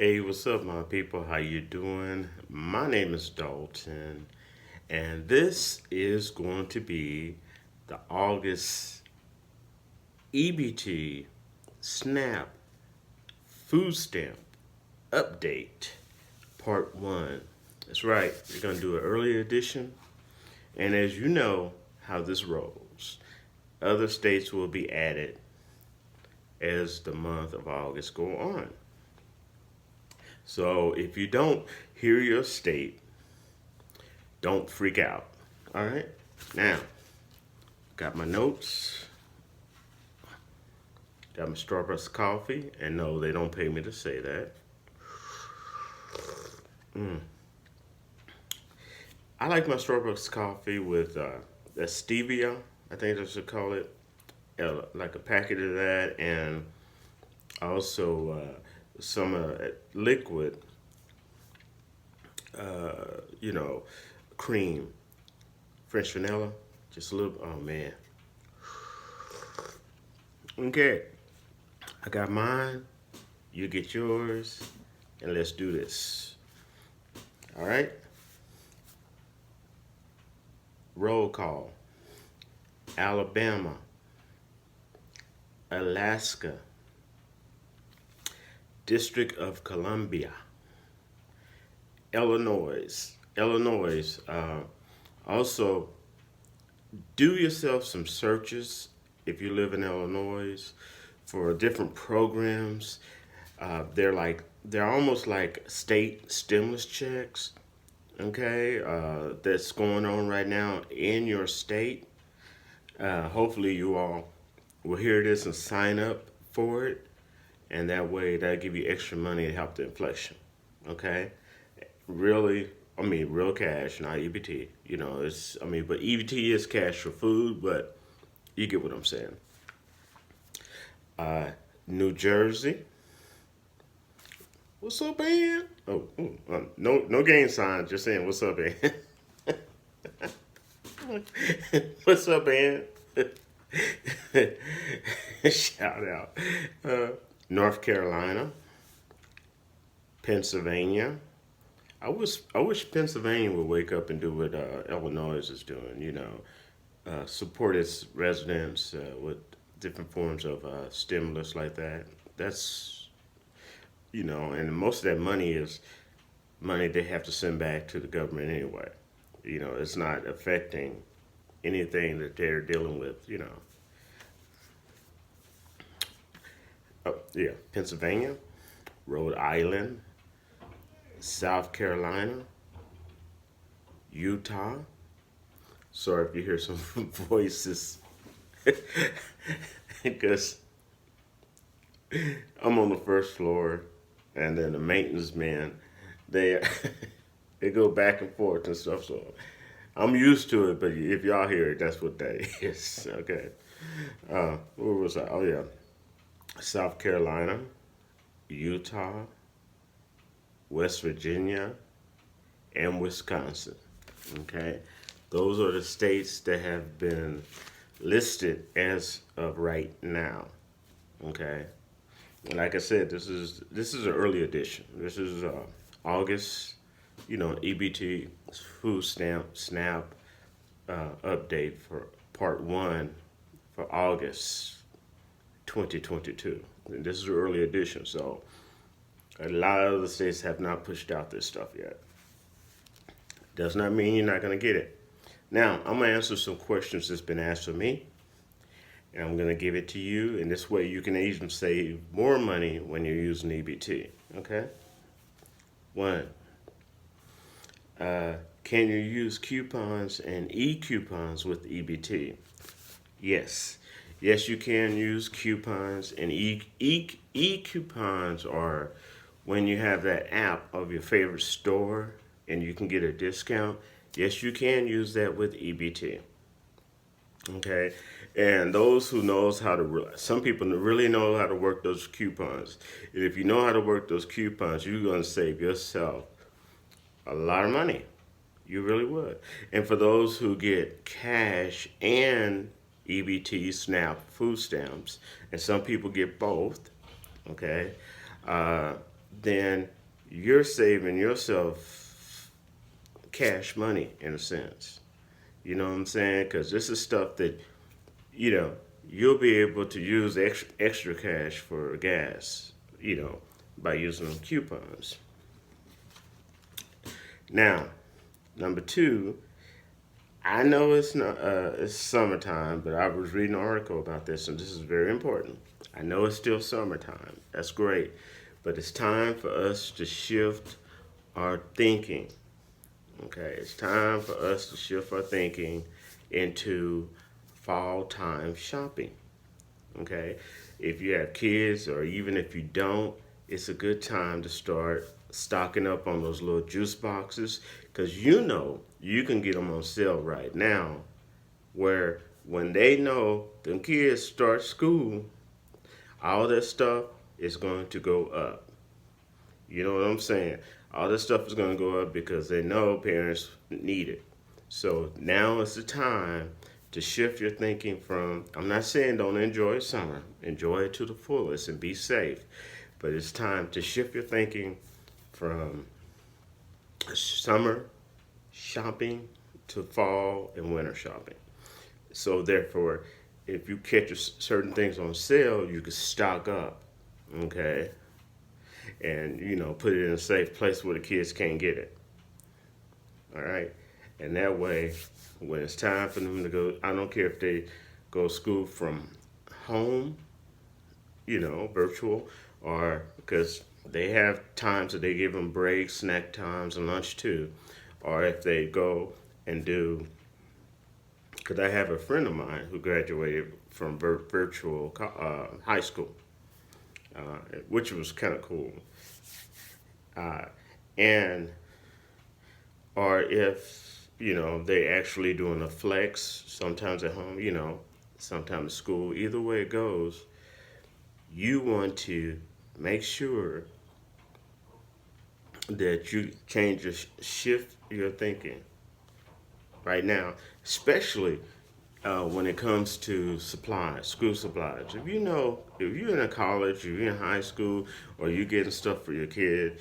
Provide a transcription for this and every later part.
Hey, what's up, my people? How you doing? My name is Dalton, and this is going to be the August EBT SNAP Food Stamp Update Part 1. That's right, we're going to do an early edition, and as you know how this rolls, other states will be added as the month of August go on. So if you don't hear your state, don't freak out. All right? Now, got my notes, got my Starbucks coffee, and no, they don't pay me to say that. I like my Starbucks coffee with that stevia, I think they should call it, like a packet of that, and also some liquid, you know, cream, French vanilla, just a little. Oh man. Okay, I got mine. You get yours, and let's do this. All right. Roll call. Alabama, Alaska, District of Columbia, Illinois. Also, do yourself some searches if you live in Illinois for different programs. They're almost like state stimulus checks. Okay, that's going on right now in your state. Hopefully, you all will hear this and sign up for it, and that way that'll give you extra money to help the inflation. Okay, really, I mean, real cash, not EBT. But EBT is cash for food, but you get what I'm saying. Uh, New Jersey, what's up, man? No gang sign, just saying, what's up, man? What's up, man? Shout out. Uh, North Carolina, Pennsylvania. I wish Pennsylvania would wake up and do what Illinois is doing. Support its residents with different forms of stimulus like that. That's and most of that money is money they have to send back to the government anyway. It's not affecting anything that they're dealing with. Oh yeah, Pennsylvania, Rhode Island, South Carolina, Utah. Sorry if you hear some voices, because I'm on the first floor, and then the maintenance man, they they go back and forth and stuff. So I'm used to it, but if y'all hear it, that's what that is. Okay. Where was I? Oh yeah, South Carolina, Utah, West Virginia, and Wisconsin. Okay, those are the states that have been listed as of right now. Okay, and like I said, this is an early edition. This is August, EBT food stamp SNAP update for part one for August 2022. And this is an early edition, so a lot of the states have not pushed out this stuff yet. Does not mean you're not going to get it. Now, I'm going to answer some questions that's been asked of me, and I'm going to give it to you. And this way, you can even save more money when you're using EBT. Okay? One, can you use coupons and e-coupons with EBT? Yes. Yes, you can use coupons and e-coupons are when you have that app of your favorite store and you can get a discount. Yes, you can use that with EBT. Okay, and those who knows how to, some people really know how to work those coupons. And if you know how to work those coupons, you're gonna save yourself a lot of money. You really would. And for those who get cash and EBT, SNAP, food stamps, and some people get both, okay? then you're saving yourself cash money in a sense. You know what I'm saying? Because this is stuff that, you know, you'll be able to use extra cash for gas, by using them coupons. Now, number two, I know it's not it's summertime, but I was reading an article about this, and this is very important. I know it's still summertime. That's great, but it's time for us to shift our thinking. Okay, it's time for us to shift our thinking into fall time shopping. Okay, if you have kids or even if you don't, it's a good time to start stocking up on those little juice boxes because you can get them on sale right now. Where when they know the kids start school, all that stuff is going to go up. You know what I'm saying? All this stuff is going to go up because they know parents need it. So now is the time to shift your thinking from, I'm not saying don't enjoy summer, enjoy it to the fullest and be safe. But it's time to shift your thinking from summer shopping to fall and winter shopping. So therefore, if you catch certain things on sale, you can stock up, okay, and put it in a safe place where the kids can't get it. All right, and that way, when it's time for them to go, I don't care if they go to school from home, virtual, or because they have times that they give them breaks, snack times, and lunch too, or if they go and do. Because I have a friend of mine who graduated from virtual high school, which was kind of cool. And or if they actually doing a flex, sometimes at home, sometimes at school. Either way it goes, you want to make sure that you shift your thinking right now, especially when it comes to supplies, school supplies. If you're in a college, if you're in high school, or you're getting stuff for your kid,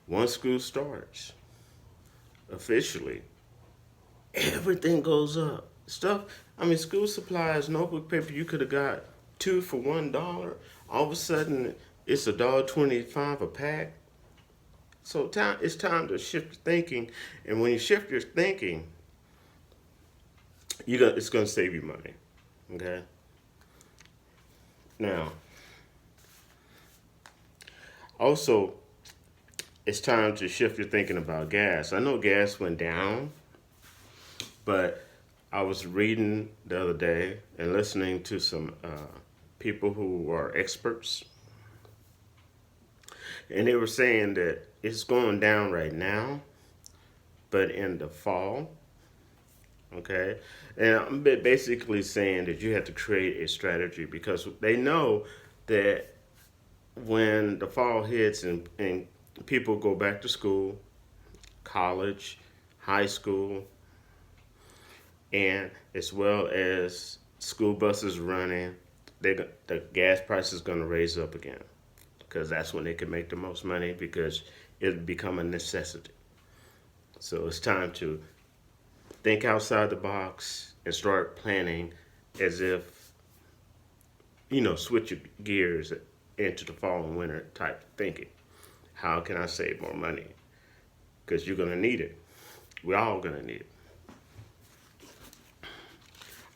once school starts officially, everything goes up. School supplies, notebook paper, you could have got two for $1. All of a sudden, it's $1.25 a pack. So it's time to shift your thinking, and when you shift your thinking, it's going to save you money. Okay. Now, also, it's time to shift your thinking about gas. I know gas went down, but I was reading the other day and listening to some people who are experts, and they were saying that it's going down right now, but in the fall, okay? And I'm basically saying that you have to create a strategy because they know that when the fall hits and people go back to school, college, high school, and as well as school buses running, the gas price is going to raise up again because that's when they can make the most money because it'll become a necessity. So it's time to think outside the box and start planning as if, switch your gears into the fall and winter type thinking. How can I save more money? Because you're going to need it. We're all going to need it.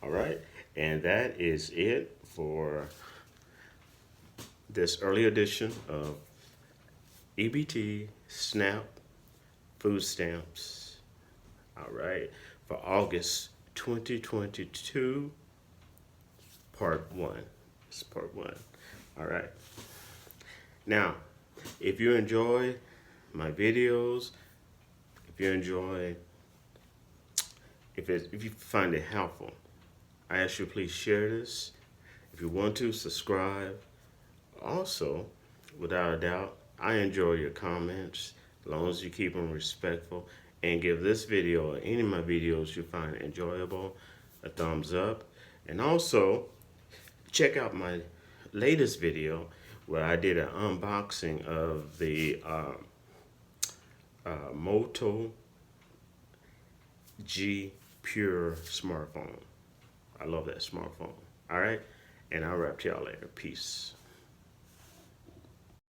All right. And that is it for this early edition of EBT SNAP food stamps. All right. For August 2022, part 1. It's part 1. All right. Now, if you enjoy my videos, if you find it helpful, I ask you please share this. If you want to, subscribe. Also, without a doubt, I enjoy your comments as long as you keep them respectful and give this video or any of my videos you find enjoyable a thumbs up. And also, check out my latest video, Well, I did an unboxing of the Moto G Pure smartphone. I love that smartphone. All right, and I'll wrap to y'all later. Peace.